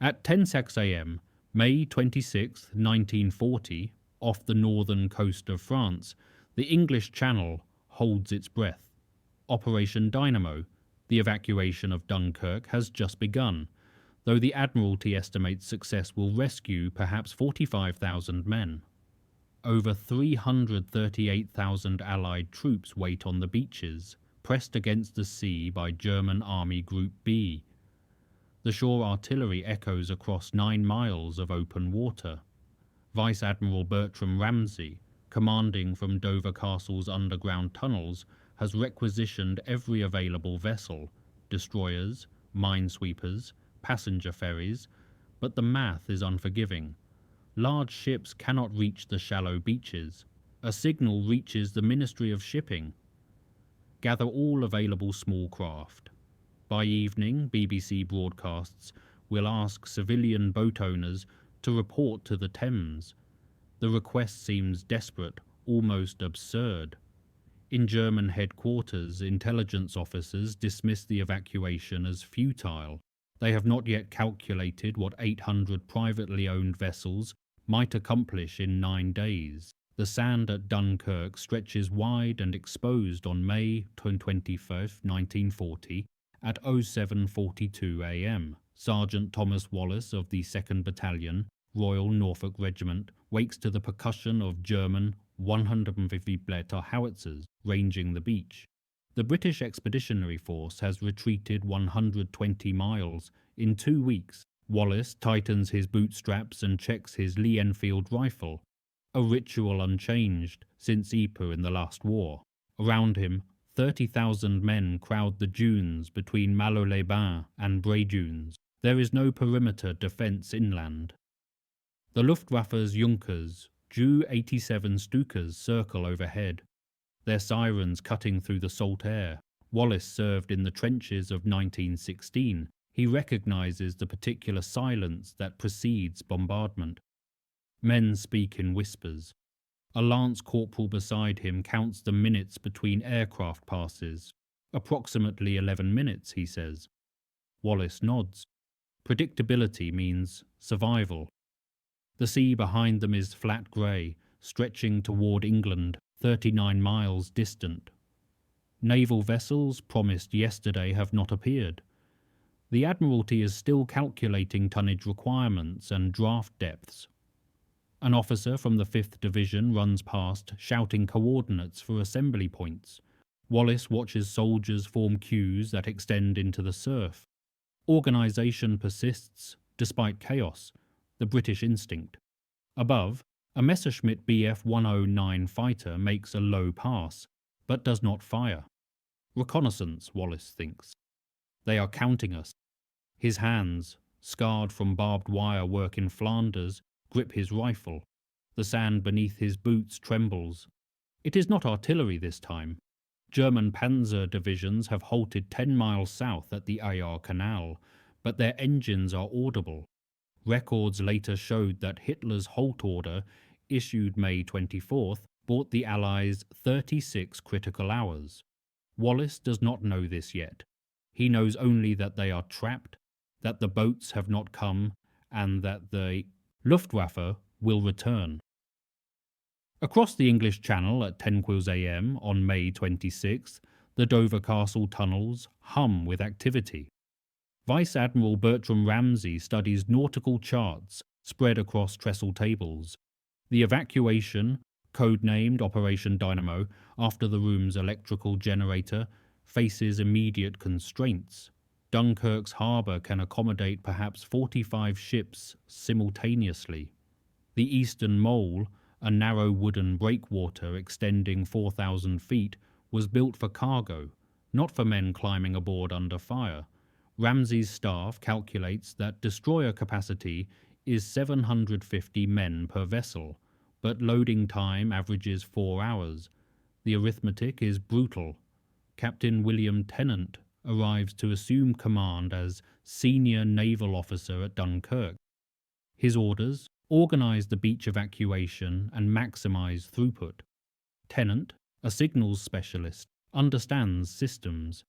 At 10:06 a.m., May 26, 1940, off the northern coast of France, the English Channel holds its breath. Operation Dynamo, the evacuation of Dunkirk, has just begun, though the Admiralty estimates success will rescue perhaps 45,000 men. Over 338,000 Allied troops wait on the beaches, pressed against the sea by German Army Group B. The shore artillery echoes across 9 miles of open water. Vice Admiral Ramsay, commanding from Dover Castle's underground tunnels, has requisitioned every available vessel, destroyers, minesweepers, passenger ferries, but the math is unforgiving. Large ships cannot reach the shallow beaches. A signal reaches the Ministry of Shipping. Gather all available small craft. By evening, BBC broadcasts will ask civilian boat owners to report to the Thames. The request seems desperate, almost absurd. In German headquarters, intelligence officers dismiss the evacuation as futile. They have not yet calculated what 800 privately owned vessels might accomplish in 9 days. The sand at Dunkirk stretches wide and exposed on May 25, 1940, at 07:42 a.m. Sergeant Thomas Wallace of the 2nd Battalion, Royal Norfolk Regiment, wakes to the percussion of German 150 Blätter howitzers ranging the beach. The British Expeditionary Force has retreated 120 miles in 2 weeks. Wallace tightens his bootstraps and checks his Lee-Enfield rifle, a ritual unchanged since Ypres in the last war. Around him, 30,000 men crowd the dunes between Malo-les-Bains and Bray-Dunes. There is no perimeter defence inland. The Luftwaffe's Junkers, Ju-87 Stukas circle overhead, their sirens cutting through the salt air. Wallace served in the trenches of 1916. He recognises the particular silence that precedes bombardment. Men speak in whispers. A lance corporal beside him counts the minutes between aircraft passes. Approximately 11 minutes, he says. Wallace nods. Predictability means survival. The sea behind them is flat grey, stretching toward England, 39 miles distant. Naval vessels promised yesterday have not appeared. The Admiralty is still calculating tonnage requirements and draft depths. An officer from the 5th Division runs past, shouting coordinates for assembly points. Wallace watches soldiers form queues that extend into the surf. Organisation persists, despite chaos, the British instinct. Above, a Messerschmitt Bf 109 fighter makes a low pass, but does not fire. Reconnaissance, Wallace thinks. They are counting us. His hands, scarred from barbed wire work in Flanders, grip his rifle. The sand beneath his boots trembles. It is not artillery this time. German panzer divisions have halted 10 miles south at the Aar Canal, but their engines are audible. Records later showed that Hitler's halt order, issued May 24th, bought the Allies 36 critical hours. Wallace does not know this yet. He knows only that they are trapped, that the boats have not come, and that the Luftwaffe will return. Across the English Channel at 10:00 a.m. on May 26th, the Dover Castle tunnels hum with activity. Vice Admiral Ramsay studies nautical charts spread across trestle tables. The evacuation, codenamed Operation Dynamo after the room's electrical generator, faces immediate constraints. Dunkirk's harbour can accommodate perhaps 45 ships simultaneously. The Eastern Mole, a narrow wooden breakwater extending 4,000 feet, was built for cargo, not for men climbing aboard under fire. Ramsay's staff calculates that destroyer capacity is 750 men per vessel, but loading time averages 4 hours. The arithmetic is brutal. Captain William Tennant arrives to assume command as senior naval officer at Dunkirk. His orders: organise the beach evacuation and maximise throughput. Tennant, a signals specialist, understands systems.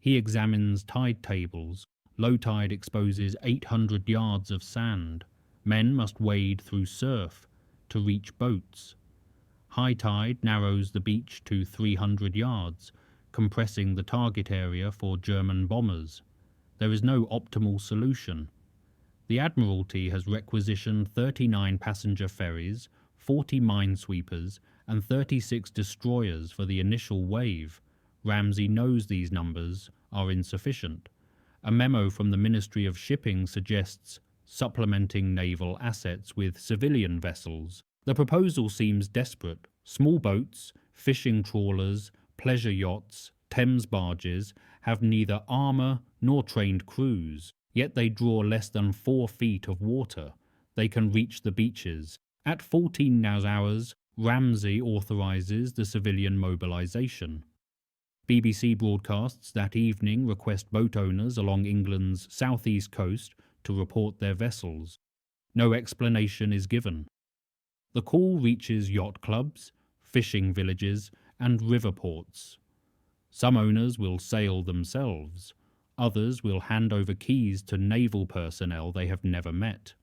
He examines tide tables, Low tide exposes 800 yards of sand. Men must wade through surf to reach boats. High tide narrows the beach to 300 yards, compressing the target area for German bombers. There is no optimal solution. The Admiralty has requisitioned 39 passenger ferries, 40 minesweepers, and 36 destroyers for the initial wave. Ramsay knows these numbers are insufficient. A memo from the Ministry of Shipping suggests supplementing naval assets with civilian vessels. The proposal seems desperate. Small boats, fishing trawlers, pleasure yachts, Thames barges have neither armour nor trained crews, yet they draw less than 4 feet of water. They can reach the beaches. At 14 hours, Ramsay authorises the civilian mobilization. BBC broadcasts that evening request boat owners along England's southeast coast to report their vessels. No explanation is given. The call reaches yacht clubs, fishing villages, and river ports. Some owners will sail themselves. Others will hand over keys to naval personnel they have never met.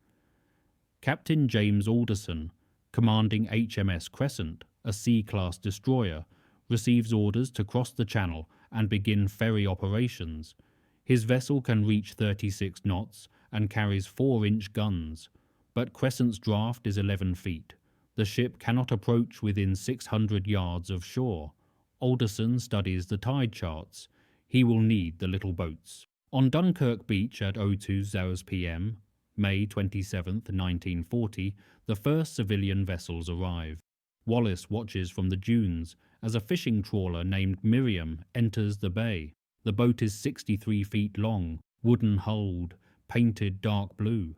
Captain James Alderson, commanding HMS Crescent, a C-class destroyer, receives orders to cross the channel and begin ferry operations. His vessel can reach 36 knots and carries 4-inch guns, but Crescent's draft is 11 feet. The ship cannot approach within 600 yards of shore. Alderson studies the tide charts. He will need the little boats. On Dunkirk beach at 02:00 p.m., May 27, 1940, the first civilian vessels arrive. Wallace watches from the dunes as a fishing trawler named Miriam enters the bay. The boat is 63 feet long, wooden hulled, painted dark blue.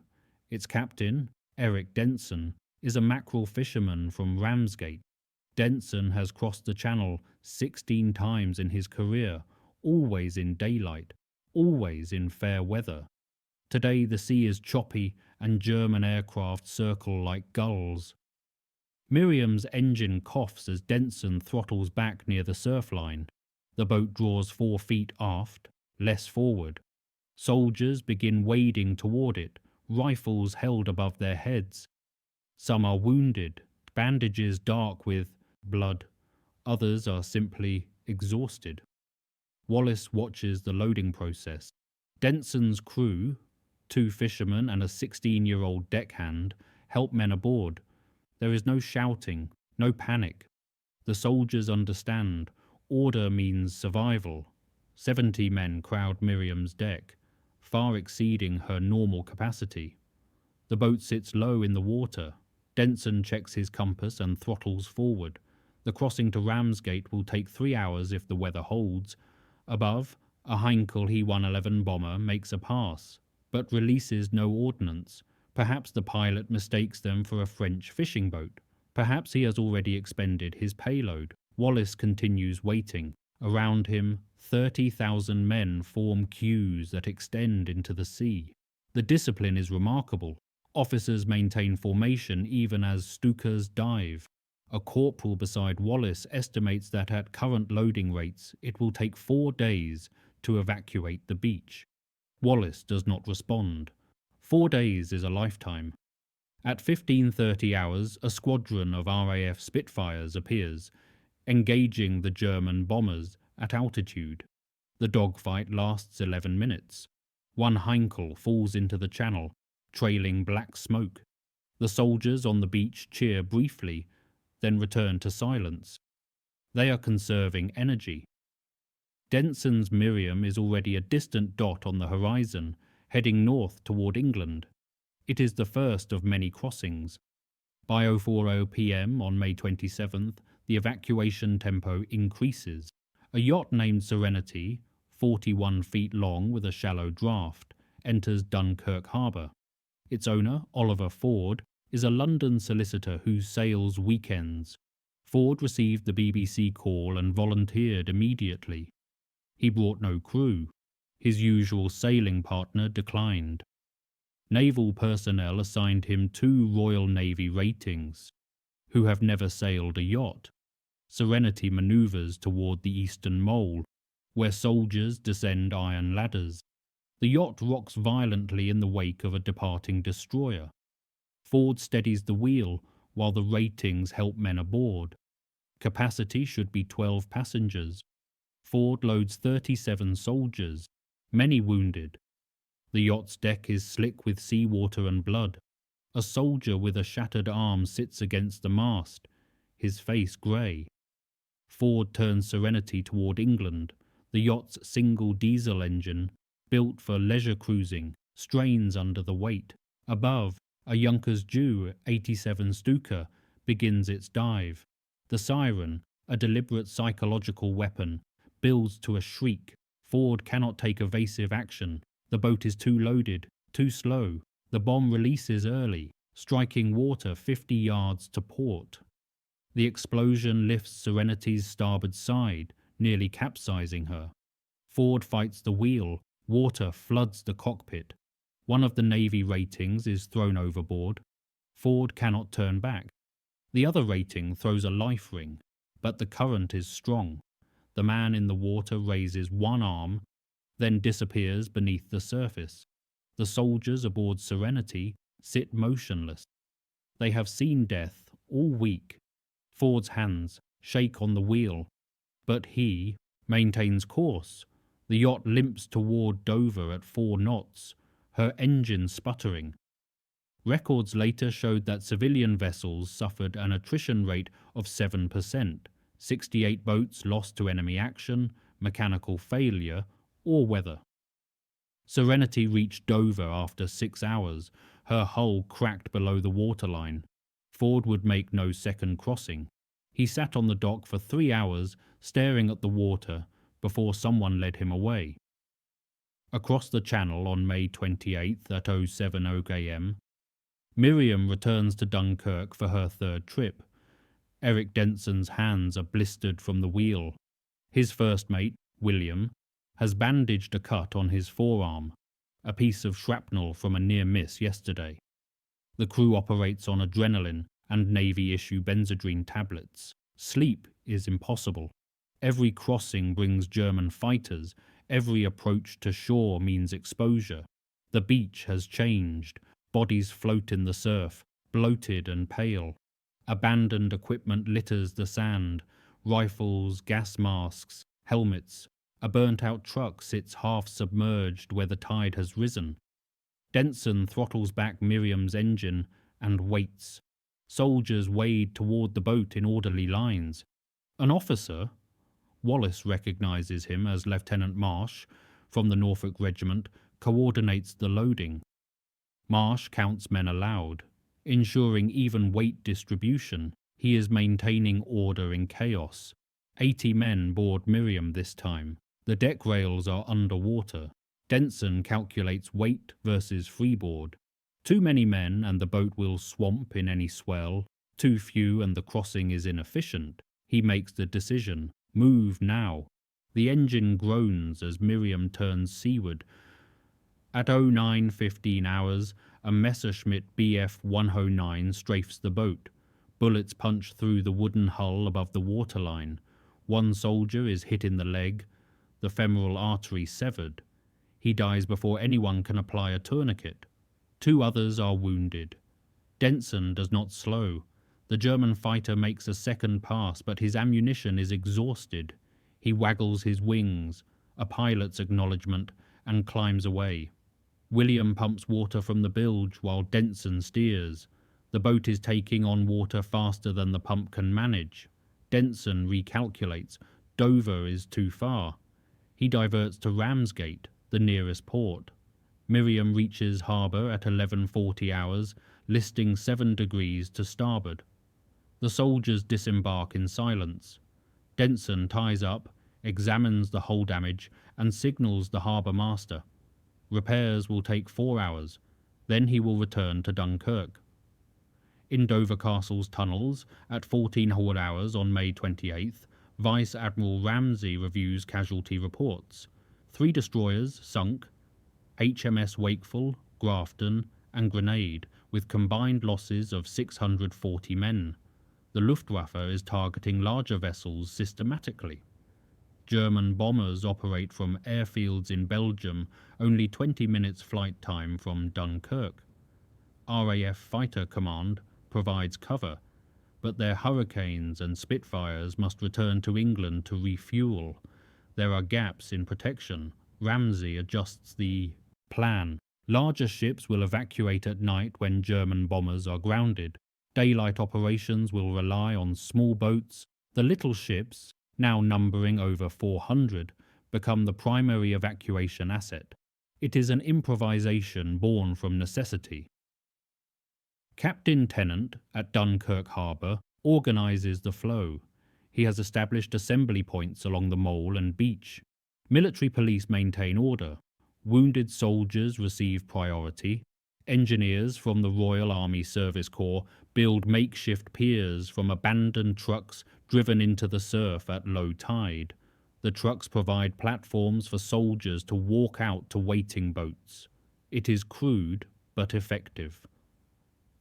Its captain, Eric Denson, is a mackerel fisherman from Ramsgate. Denson has crossed the channel 16 times in his career, always in daylight, always in fair weather. Today the sea is choppy and German aircraft circle like gulls. Miriam's engine coughs as Denson throttles back near the surf line. The boat draws 4 feet aft, less forward. Soldiers begin wading toward it, rifles held above their heads. Some are wounded, bandages dark with blood. Others are simply exhausted. Wallace watches the loading process. Denson's crew, 2 fishermen and a 16-year-old deckhand, help men aboard. There is no shouting, no panic. The soldiers understand. Order means survival. 70 men crowd Miriam's deck, far exceeding her normal capacity. The boat sits low in the water. Denson checks his compass and throttles forward. The crossing to Ramsgate will take 3 hours if the weather holds. Above, a Heinkel He-111 bomber makes a pass, but releases no ordnance. Perhaps the pilot mistakes them for a French fishing boat. Perhaps he has already expended his payload. Wallace continues waiting. Around him, 30,000 men form queues that extend into the sea. The discipline is remarkable. Officers maintain formation even as Stukas dive. A corporal beside Wallace estimates that at current loading rates, it will take 4 days to evacuate the beach. Wallace does not respond. 4 days is a lifetime. At 15:30 hours, a squadron of RAF Spitfires appears, engaging the German bombers at altitude. The dogfight lasts 11 minutes. One Heinkel falls into the channel, trailing black smoke. The soldiers on the beach cheer briefly, then return to silence. They are conserving energy. Denson's Miriam is already a distant dot on the horizon, heading north toward England. It is the first of many crossings. By 04:00 p.m. on May 27th, the evacuation tempo increases. A yacht named Serenity, 41 feet long with a shallow draft, enters Dunkirk harbour. Its owner, Oliver Ford, is a London solicitor who sails weekends. Ford received the BBC call and volunteered immediately. He brought no crew. His usual sailing partner declined. Naval personnel assigned him 2 Royal Navy ratings, who have never sailed a yacht. Serenity manoeuvres toward the Eastern Mole, where soldiers descend iron ladders. The yacht rocks violently in the wake of a departing destroyer. Ford steadies the wheel while the ratings help men aboard. Capacity should be 12 passengers. Ford loads 37 soldiers, many wounded. The yacht's deck is slick with seawater and blood. A soldier with a shattered arm sits against the mast, his face grey. Ford turns Serenity toward England. The yacht's single diesel engine, built for leisure cruising, strains under the weight. Above, a Junkers Jew 87 Stuka begins its dive. The siren, a deliberate psychological weapon, builds to a shriek. Ford cannot take evasive action. The boat is too loaded, too slow. The bomb releases early, striking water 50 yards to port. The explosion lifts Serenity's starboard side, nearly capsizing her. Ford fights the wheel. Water floods the cockpit. One of the Navy ratings is thrown overboard. Ford cannot turn back. The other rating throws a life ring, but the current is strong. The man in the water raises one arm, then disappears beneath the surface. The soldiers aboard Serenity sit motionless. They have seen death all week. Ford's hands shake on the wheel, but he maintains course. The yacht limps toward Dover at 4 knots, her engine sputtering. Records later showed that civilian vessels suffered an attrition rate of 7%, 68 boats lost to enemy action, mechanical failure, or weather. Serenity reached Dover after 6 hours, her hull cracked below the waterline. Ford would make no second crossing. He sat on the dock for 3 hours, staring at the water, before someone led him away. Across the channel on May 28th at 07:00 am, Miriam returns to Dunkirk for her third trip. Eric Denson's hands are blistered from the wheel. His first mate, William, has bandaged a cut on his forearm, a piece of shrapnel from a near miss yesterday. The crew operates on adrenaline and Navy-issue Benzedrine tablets. Sleep is impossible. Every crossing brings German fighters. Every approach to shore means exposure. The beach has changed. Bodies float in the surf, bloated and pale. Abandoned equipment litters the sand. Rifles, gas masks, helmets. A burnt-out truck sits half-submerged where the tide has risen. Denson throttles back Miriam's engine and waits. Soldiers wade toward the boat in orderly lines. An officer, Wallace recognizes him as Lieutenant Marsh from the Norfolk Regiment, coordinates the loading. Marsh counts men aloud, ensuring even weight distribution. He is maintaining order in chaos. 80 men board Miriam this time. The deck rails are underwater. Denson calculates weight versus freeboard. Too many men and the boat will swamp in any swell. Too few and the crossing is inefficient. He makes the decision. Move now. The engine groans as Miriam turns seaward. At 09:15 hours, a Messerschmitt Bf 109 strafes the boat. Bullets punch through the wooden hull above the waterline. One soldier is hit in the leg, the femoral artery severed. He dies before anyone can apply a tourniquet. 2 others are wounded. Denson does not slow. The German fighter makes a second pass, but his ammunition is exhausted. He waggles his wings, a pilot's acknowledgement, and climbs away. William pumps water from the bilge while Denson steers. The boat is taking on water faster than the pump can manage. Denson recalculates. Dover is too far. He diverts to Ramsgate, the nearest port. Miriam reaches harbour at 11:40 hours, listing 7 degrees to starboard. The soldiers disembark in silence. Denson ties up, examines the hull damage, and signals the harbour master. Repairs will take 4 hours. Then he will return to Dunkirk. In Dover Castle's tunnels, at 1400 hours on May 28th, Vice Admiral Ramsay reviews casualty reports. 3 destroyers sunk, HMS Wakeful, Grafton, and Grenade, with combined losses of 640 men. The Luftwaffe is targeting larger vessels systematically. German bombers operate from airfields in Belgium, only 20 minutes flight time from Dunkirk. RAF Fighter Command provides cover, but their Hurricanes and Spitfires must return to England to refuel. There are gaps in protection. Ramsay adjusts the plan. Larger ships will evacuate at night when German bombers are grounded. Daylight operations will rely on small boats. The little ships, now numbering over 400, become the primary evacuation asset. It is an improvisation born from necessity. Captain Tennant at Dunkirk Harbour organises the flow. He has established assembly points along the mole and beach. Military police maintain order. Wounded soldiers receive priority. Engineers from the Royal Army Service Corps build makeshift piers from abandoned trucks driven into the surf at low tide. The trucks provide platforms for soldiers to walk out to waiting boats. It is crude but effective.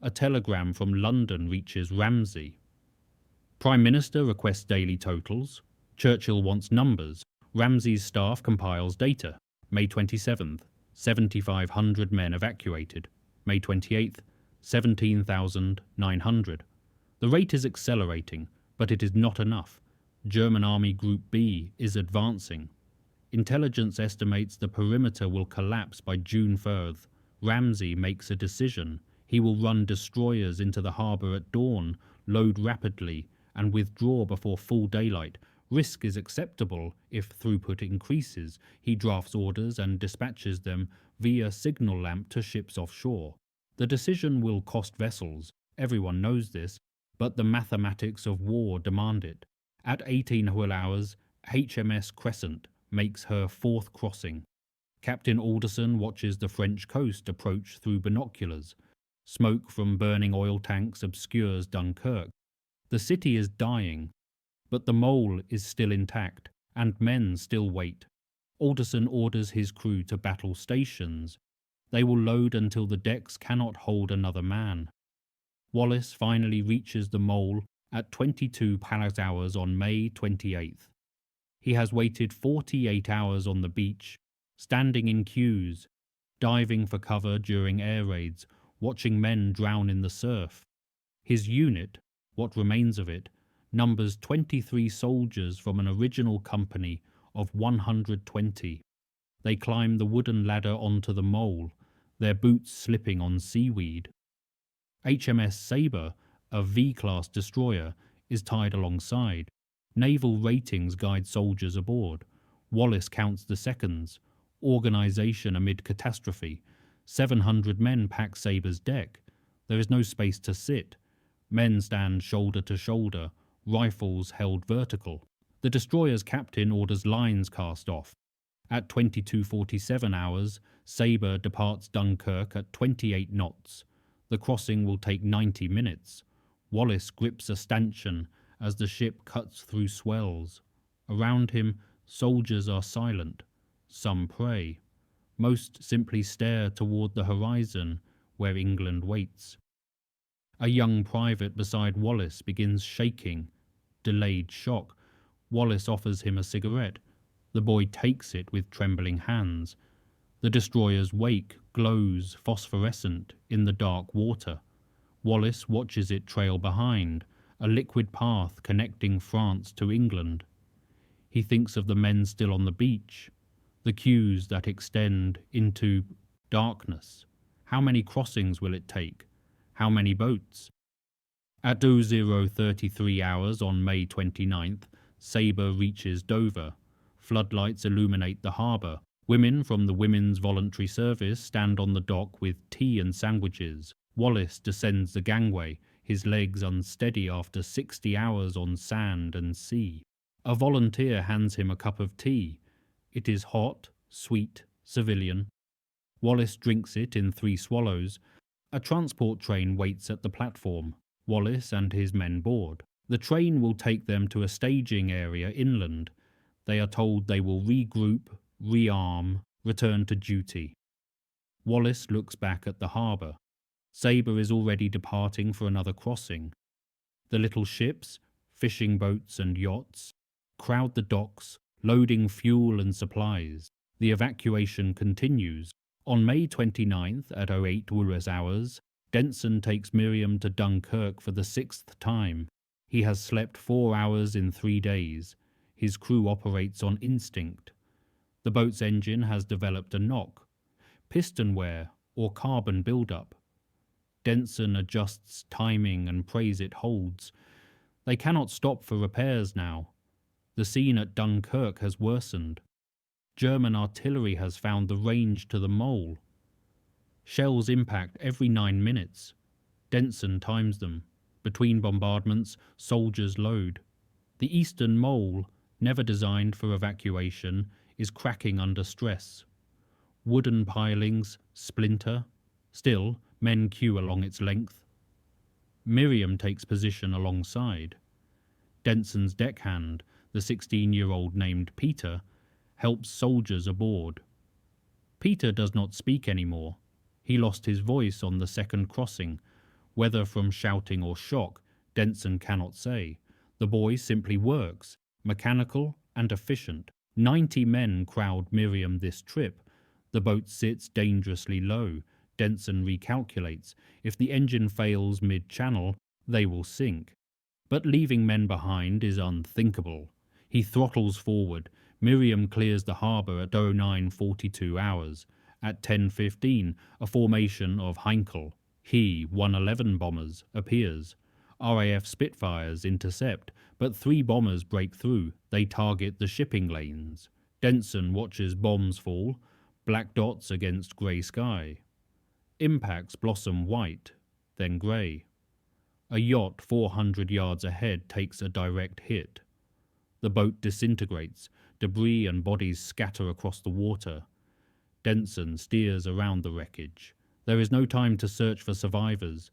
A telegram from London reaches Ramsay. Prime Minister requests daily totals. Churchill wants numbers. Ramsay's staff compiles data. May 27th, 7,500 men evacuated. May 28th, 17,900. The rate is accelerating, but it is not enough. German Army Group B is advancing. Intelligence estimates the perimeter will collapse by June 3rd. Ramsay makes a decision. He will run destroyers into the harbour at dawn, load rapidly, and withdraw before full daylight. Risk is acceptable if throughput increases. He drafts orders and dispatches them via signal lamp to ships offshore. The decision will cost vessels. Everyone knows this, but the mathematics of war demand it. At 18 hours, HMS Crescent makes her fourth crossing. Captain Alderson watches the French coast approach through binoculars. Smoke from burning oil tanks obscures Dunkirk. The city is dying, but the mole is still intact, and men still wait. Alderson orders his crew to battle stations. They will load until the decks cannot hold another man. Wallace finally reaches the mole at 22 palace hours on May 28th. He has waited 48 hours on the beach, standing in queues, diving for cover during air raids, watching men drown in the surf. His unit, what remains of it, numbers 23 soldiers from an original company of 120. They climb the wooden ladder onto the mole, their boots slipping on seaweed. HMS Sabre, a V-class destroyer, is tied alongside. Naval ratings guide soldiers aboard. Wallace counts the seconds. Organisation amid catastrophe. 700 men pack Sabre's deck. There is no space to sit. Men stand shoulder to shoulder, rifles held vertical. The destroyer's captain orders lines cast off. At 22:47 hours, Sabre departs Dunkirk at 28 knots. The crossing will take 90 minutes. Wallace grips a stanchion as the ship cuts through swells. Around him, soldiers are silent. Some pray. Most simply stare toward the horizon where England waits. A young private beside Wallace begins shaking. Delayed shock. Wallace offers him a cigarette. The boy takes it with trembling hands. The destroyer's wake glows phosphorescent in the dark water. Wallace watches it trail behind, a liquid path connecting France to England. He thinks of the men still on the beach, the queues that extend into darkness. How many crossings will it take? How many boats? At 00:33 hours on May 29th, Sabre reaches Dover. Floodlights illuminate the harbour. Women from the Women's Voluntary Service stand on the dock with tea and sandwiches. Wallace descends the gangway, his legs unsteady after 60 hours on sand and sea. A volunteer hands him a cup of tea. It is hot, sweet, civilian. Wallace drinks it in 3 swallows. A transport train waits at the platform. Wallace and his men board. The train will take them to a staging area inland. They are told they will regroup, rearm, return to duty. Wallace looks back at the harbour. Sabre is already departing for another crossing. The little ships, fishing boats and yachts, crowd the docks loading fuel and supplies. The evacuation continues. On May 29th at 08 Willis hours, Denson takes Miriam to Dunkirk for the 6th time. He has slept 4 hours in 3 days. His crew operates on instinct. The boat's engine has developed a knock, piston wear, or carbon buildup. Denson adjusts timing and prays it holds. They cannot stop for repairs now. The scene at Dunkirk has worsened. German artillery has found the range to the mole. Shells impact every 9 minutes. Denson times them. Between bombardments, soldiers load. The eastern mole, never designed for evacuation, is cracking under stress. Wooden pilings splinter. Still, men queue along its length. Miriam takes position alongside. Denson's deckhand, the 16-year-old named Peter, helps soldiers aboard. Peter does not speak anymore. He lost his voice on the second crossing. Whether from shouting or shock, Denson cannot say. The boy simply works, mechanical and efficient. 90 men crowd Miriam this trip. The boat sits dangerously low. Denson recalculates. If the engine fails mid-channel, they will sink. But leaving men behind is unthinkable. He throttles forward. Miriam clears the harbour at 09:42 hours. At 10:15, a formation of Heinkel, He 111 bombers appears. RAF Spitfires intercept, but 3 bombers break through. They target the shipping lanes. Denson watches bombs fall, black dots against grey sky. Impacts blossom white, then grey. A yacht 400 yards ahead takes a direct hit. The boat disintegrates. Debris and bodies scatter across the water. Denson steers around the wreckage. There is no time to search for survivors.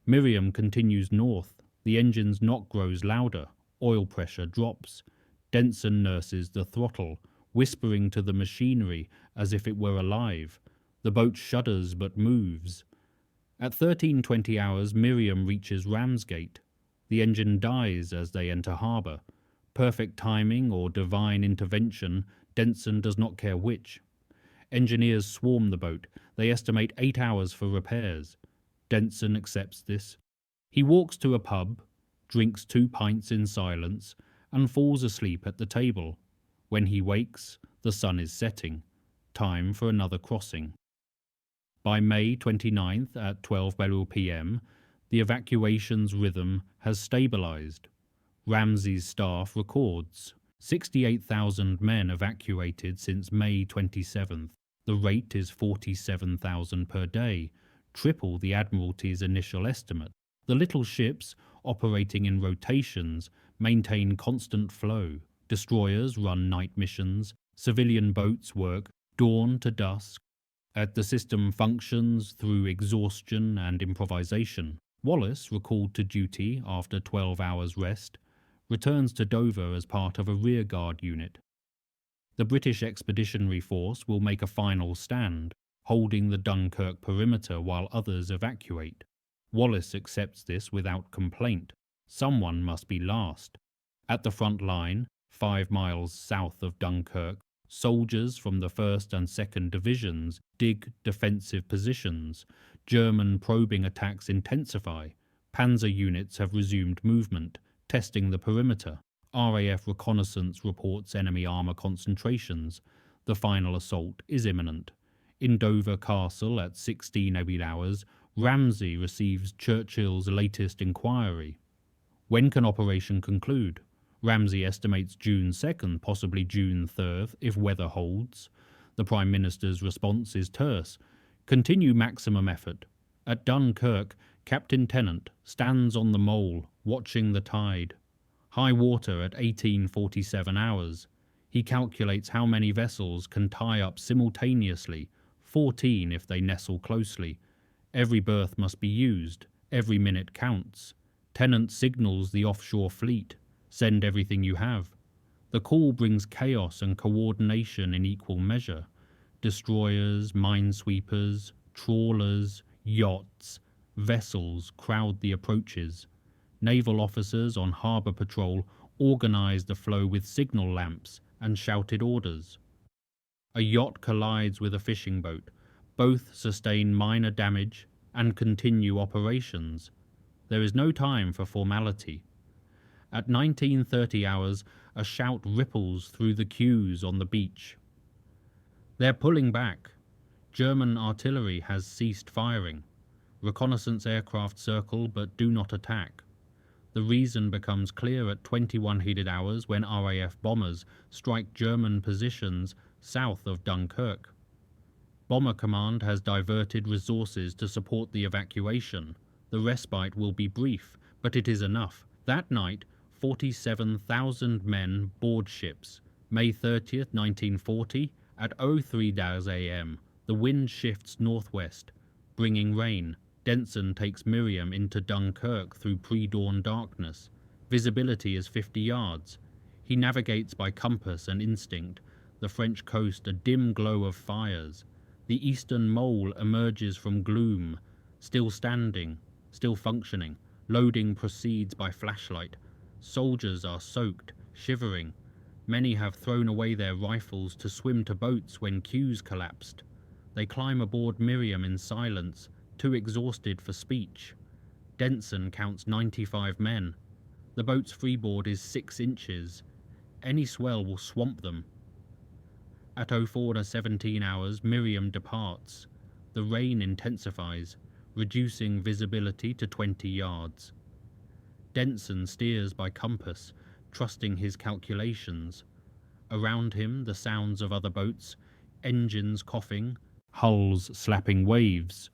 Miriam continues north. The engine's knock grows louder. Oil pressure drops. Denson nurses the throttle, whispering to the machinery as if it were alive. The boat shudders but moves. At 13:20 hours, Miriam reaches Ramsgate. The engine dies as they enter harbour. Perfect timing or divine intervention, Denson does not care which. Engineers swarm the boat. They estimate 8 hours for repairs. Denson accepts this. He walks to a pub, drinks 2 pints in silence, and falls asleep at the table. When he wakes, the sun is setting. Time for another crossing. By May 29th at 12 p.m., the evacuation's rhythm has stabilised. Ramsay's staff records 68,000 men evacuated since May 27th. The rate is 47,000 per day, triple the Admiralty's initial estimate. The little ships, operating in rotations, maintain constant flow. Destroyers run night missions. Civilian boats work dawn to dusk. The system functions through exhaustion and improvisation. Wallace, recalled to duty after 12 hours rest, returns to Dover as part of a rearguard unit. The British Expeditionary Force will make a final stand, holding the Dunkirk perimeter while others evacuate. Wallace accepts this without complaint. Someone must be last. At the front line, 5 miles south of Dunkirk, soldiers from the 1st and 2nd Divisions dig defensive positions. German probing attacks intensify. Panzer units have resumed movement, testing the perimeter. RAF reconnaissance reports enemy armour concentrations. The final assault is imminent. In Dover Castle at 16 hours, Ramsay receives Churchill's latest inquiry. When can operation conclude? Ramsay estimates June 2nd, possibly June 3rd, if weather holds. The Prime Minister's response is terse. Continue maximum effort. At Dunkirk, Captain Tennant stands on the mole, watching the tide. High water at 18:47 hours. He calculates how many vessels can tie up simultaneously, 14 if they nestle closely. Every berth must be used. Every minute counts. Tennant signals the offshore fleet. Send everything you have. The call brings chaos and coordination in equal measure. Destroyers, minesweepers, trawlers, yachts, vessels crowd the approaches. Naval officers on harbour patrol organise the flow with signal lamps and shouted orders. A yacht collides with a fishing boat. Both sustain minor damage and continue operations. There is no time for formality. At 19:30 hours, a shout ripples through the queues on the beach. They're pulling back. German artillery has ceased firing. Reconnaissance aircraft circle but do not attack. The reason becomes clear at 21 heated hours when RAF bombers strike German positions south of Dunkirk. Bomber Command has diverted resources to support the evacuation. The respite will be brief, but it is enough. That night, 47,000 men board ships. May 30th, 1940, at 03 am, the wind shifts northwest, bringing rain. Denson takes Miriam into Dunkirk through pre-dawn darkness. Visibility is 50 yards. He navigates by compass and instinct. The French coast a dim glow of fires. The eastern mole emerges from gloom, still standing, still functioning. Loading proceeds by flashlight. Soldiers are soaked, shivering. Many have thrown away their rifles to swim to boats when queues collapsed. They climb aboard Miriam in silence, too exhausted for speech. Denson counts 95 men. The boat's freeboard is 6 inches. Any swell will swamp them. At 04:17 hours, Miriam departs. The rain intensifies, reducing visibility to 20 yards. Denson steers by compass, trusting his calculations. Around him, the sounds of other boats, engines coughing, hulls slapping waves,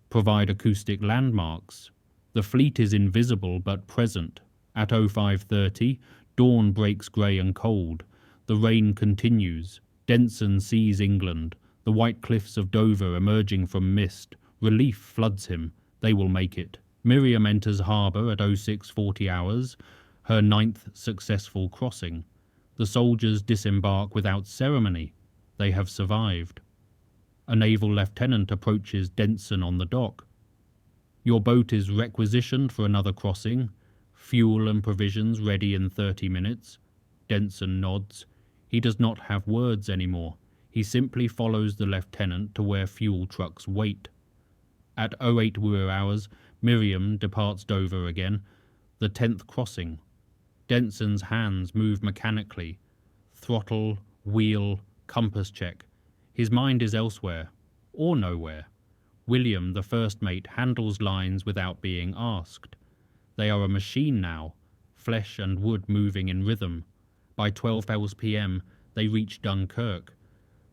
provide acoustic landmarks. The fleet is invisible but present. At 05:30, dawn breaks grey and cold. The rain continues. Denson sees England, the white cliffs of Dover emerging from mist. Relief floods him. They will make it. Miriam enters harbour at 06:40 hours, her 9th successful crossing. The soldiers disembark without ceremony. They have survived. A naval lieutenant approaches Denson on the dock. Your boat is requisitioned for another crossing. Fuel and provisions ready in 30 minutes. Denson nods. He does not have words anymore. He simply follows the lieutenant to where fuel trucks wait. At 08 hours, Miriam departs Dover again, the 10th crossing. Denson's hands move mechanically. Throttle, wheel, compass check. His mind is elsewhere, or nowhere. William, the first mate, handles lines without being asked. They are a machine now, flesh and wood moving in rhythm. By 12 p.m, they reach Dunkirk.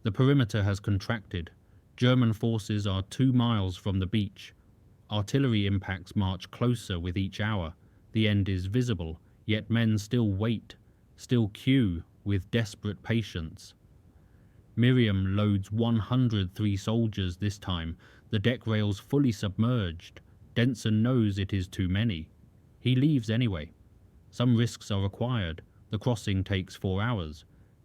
The perimeter has contracted. German forces are 2 miles from the beach. Artillery impacts march closer with each hour. The end is visible, yet men still wait, still queue with desperate patience. Miriam loads 103 soldiers this time, the deck rails fully submerged. Denson knows it is too many. He leaves anyway. Some risks are required. The crossing takes 4 hours.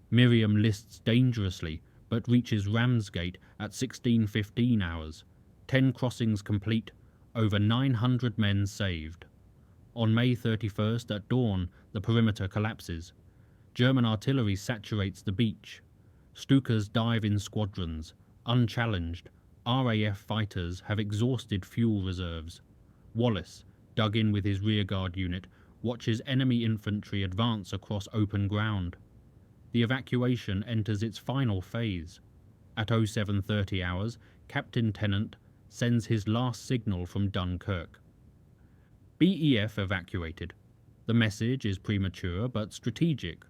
Miriam lists dangerously, but reaches Ramsgate at 16:15 hours. 10 crossings complete, over 900 men saved. On May 31st at dawn, the perimeter collapses. German artillery saturates the beach. Stukas dive in squadrons. Unchallenged, RAF fighters have exhausted fuel reserves. Wallace, dug in with his rearguard unit, watches enemy infantry advance across open ground. The evacuation enters its final phase. At 07:30 hours, Captain Tennant sends his last signal from Dunkirk. BEF evacuated. The message is premature but strategic.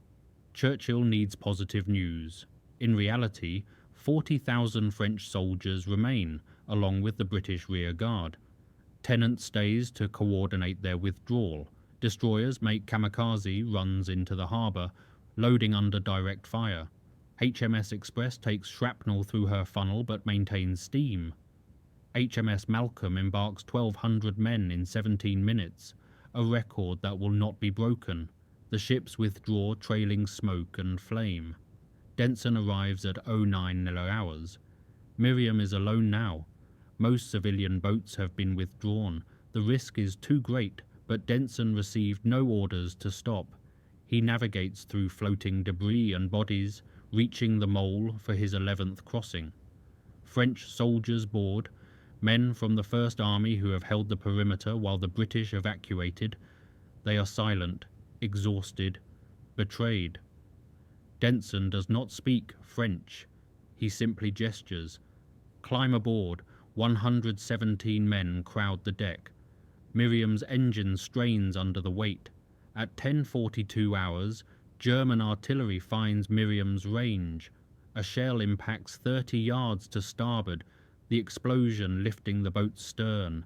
Churchill needs positive news. In reality, 40,000 French soldiers remain, along with the British rear guard. Tennant stays to coordinate their withdrawal. Destroyers make kamikaze runs into the harbour, loading under direct fire. HMS Express takes shrapnel through her funnel but maintains steam. HMS Malcolm embarks 1,200 men in 17 minutes, a record that will not be broken. The ships withdraw trailing smoke and flame. Denson arrives at 09 hours. Miriam is alone now. Most civilian boats have been withdrawn. The risk is too great, but Denson received no orders to stop. He navigates through floating debris and bodies, reaching the mole for his 11th crossing. French soldiers board, men from the First Army who have held the perimeter while the British evacuated. They are silent, exhausted, betrayed. Denson does not speak French. He simply gestures. Climb aboard. 117 men crowd the deck. Miriam's engine strains under the weight. At 10:42 hours, German artillery finds Miriam's range. A shell impacts 30 yards to starboard, the explosion lifting the boat's stern.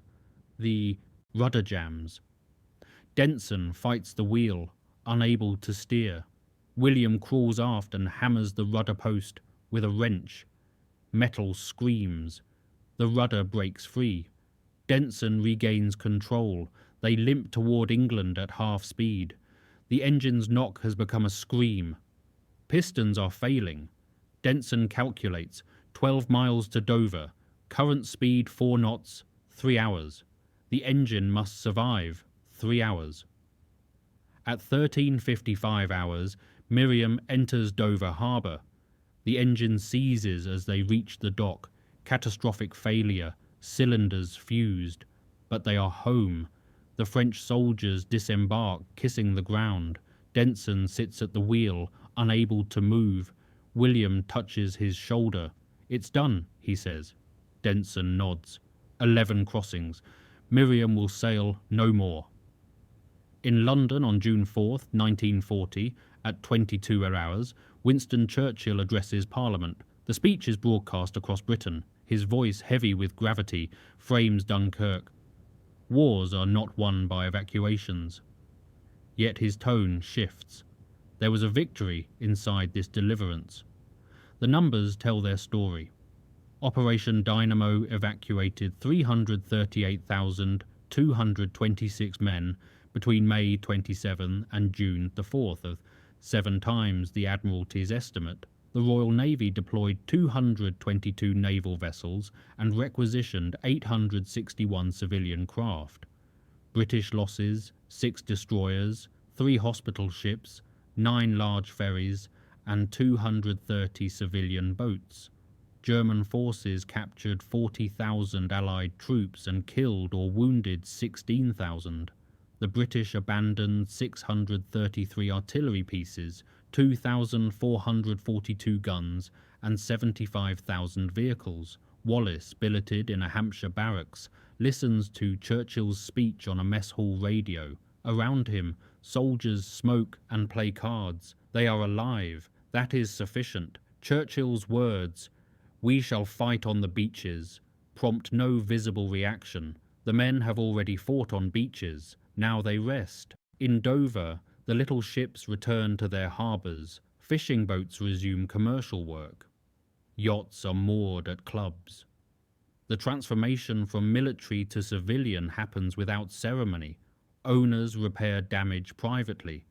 The rudder jams. Denson fights the wheel, unable to steer. William crawls aft and hammers the rudder post with a wrench. Metal screams. The rudder breaks free. Denson regains control. They limp toward England at half speed. The engine's knock has become a scream. Pistons are failing. Denson calculates 12 miles to Dover. Current speed 4 knots, 3 hours. The engine must survive 3 hours. At 13:55 hours, Miriam enters Dover Harbour. The engine seizes as they reach the dock. Catastrophic failure, cylinders fused. But they are home. The French soldiers disembark, kissing the ground. Denson sits at the wheel, unable to move. William touches his shoulder. "It's done," he says. Denson nods. 11 crossings. Miriam will sail no more. In London on June 4th, 1940, at 22 hours, Winston Churchill addresses Parliament. The speech is broadcast across Britain. His voice, heavy with gravity, frames Dunkirk. Wars are not won by evacuations. Yet his tone shifts. There was a victory inside this deliverance. The numbers tell their story. Operation Dynamo evacuated 338,226 men between May 27 and June the 4th, 7 times the Admiralty's estimate. The Royal Navy deployed 222 naval vessels and requisitioned 861 civilian craft. British losses: 6 destroyers, 3 hospital ships, 9 large ferries, and 230 civilian boats. German forces captured 40,000 Allied troops and killed or wounded 16,000. The British abandoned 633 artillery pieces, 2,442 guns, and 75,000 vehicles. Wallace, billeted in a Hampshire barracks, listens to Churchill's speech on a mess hall radio. Around him, soldiers smoke and play cards. They are alive. That is sufficient. Churchill's words, "We shall fight on the beaches," prompt no visible reaction. The men have already fought on beaches. Now they rest. In Dover, the little ships return to their harbours. Fishing boats resume commercial work. Yachts are moored at clubs. The transformation from military to civilian happens without ceremony. Owners repair damage privately.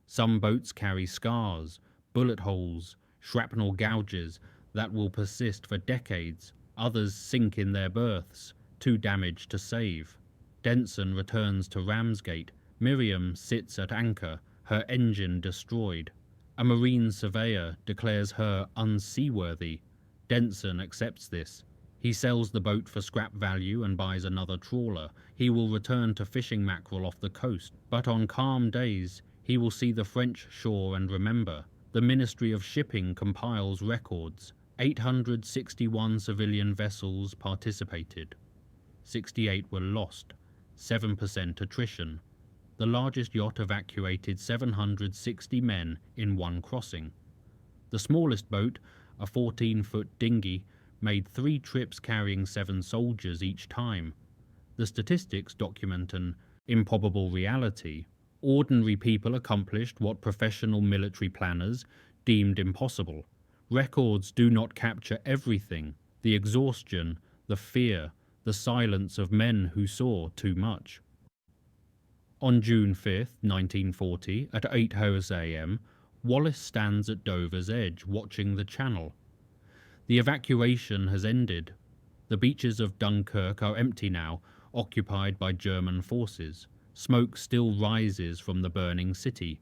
Some boats carry scars, bullet holes, shrapnel gouges that will persist for decades. Others sink in their berths, too damaged to save. Denson returns to Ramsgate. Miriam sits at anchor, her engine destroyed. A marine surveyor declares her unseaworthy. Denson accepts this. He sells the boat for scrap value and buys another trawler. He will return to fishing mackerel off the coast, but on calm days he will see the French shore and remember. The Ministry of Shipping compiles records. 861 civilian vessels participated. 68 were lost, 7% attrition. The largest yacht evacuated 760 men in one crossing. The smallest boat, a 14-foot dinghy, made 3 trips carrying 7 soldiers each time. The statistics document an improbable reality. Ordinary people accomplished what professional military planners deemed impossible. Records do not capture everything: the exhaustion, the fear, the silence of men who saw too much. On June 5, 1940, at 8 a.m., Wallace stands at Dover's edge, watching the channel. The evacuation has ended. The beaches of Dunkirk are empty now, occupied by German forces. Smoke still rises from the burning city.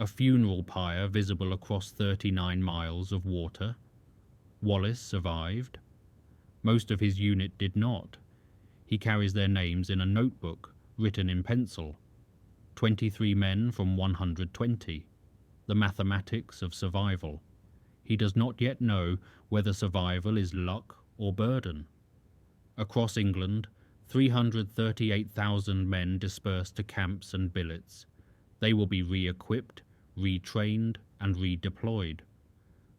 a funeral pyre visible across 39 miles of water. Wallace survived. Most of his unit did not. He carries their names in a notebook, written in pencil. 23 men from 120. The mathematics of survival. He does not yet know whether survival is luck or burden. Across England, 338,000 men dispersed to camps and billets. They will be re-equipped, retrained, and redeployed.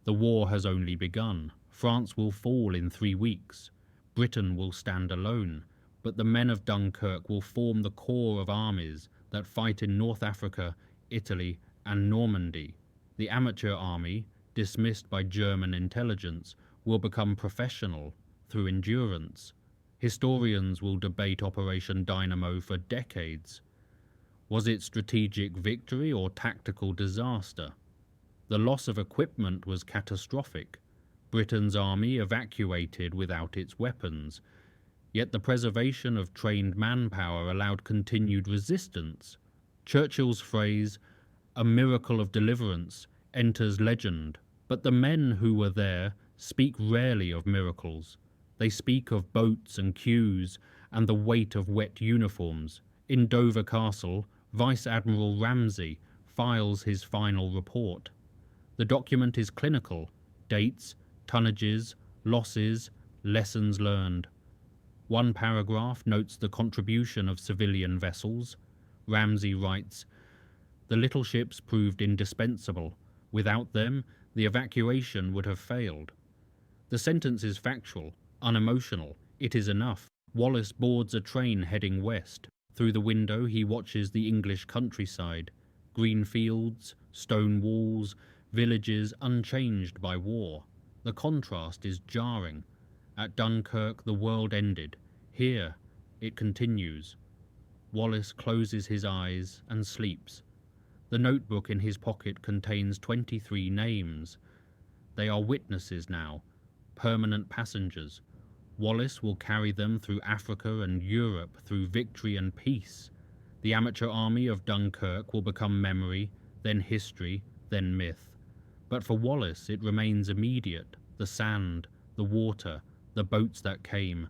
The war has only begun. France will fall in 3 weeks. Britain will stand alone, but the men of Dunkirk will form the core of armies that fight in North Africa, Italy, and Normandy. The amateur army, dismissed by German intelligence, will become professional through endurance. Historians will debate Operation Dynamo for decades. Was it strategic victory or tactical disaster? The loss of equipment was catastrophic. Britain's army evacuated without its weapons, yet the preservation of trained manpower allowed continued resistance. Churchill's phrase, "a miracle of deliverance," enters legend, but the men who were there speak rarely of miracles. They speak of boats and queues and the weight of wet uniforms. In Dover Castle, Vice Admiral Ramsay files his final report. The document is clinical: dates, tonnages, losses, lessons learned. One paragraph notes the contribution of civilian vessels. Ramsay writes, "The little ships proved indispensable. Without them, the evacuation would have failed." The sentence is factual, unemotional. It is enough. Wallace boards a train heading west. Through the window he watches the English countryside. Green fields, stone walls, villages unchanged by war. The contrast is jarring. At Dunkirk the world ended. Here it continues. Wallace closes his eyes and sleeps. The notebook in his pocket contains 23 names. They are witnesses now, permanent passengers. Wallace will carry them through Africa and Europe, through victory and peace. The amateur army of Dunkirk will become memory, then history, then myth. But for Wallace it remains immediate: the sand, the water, the boats that came,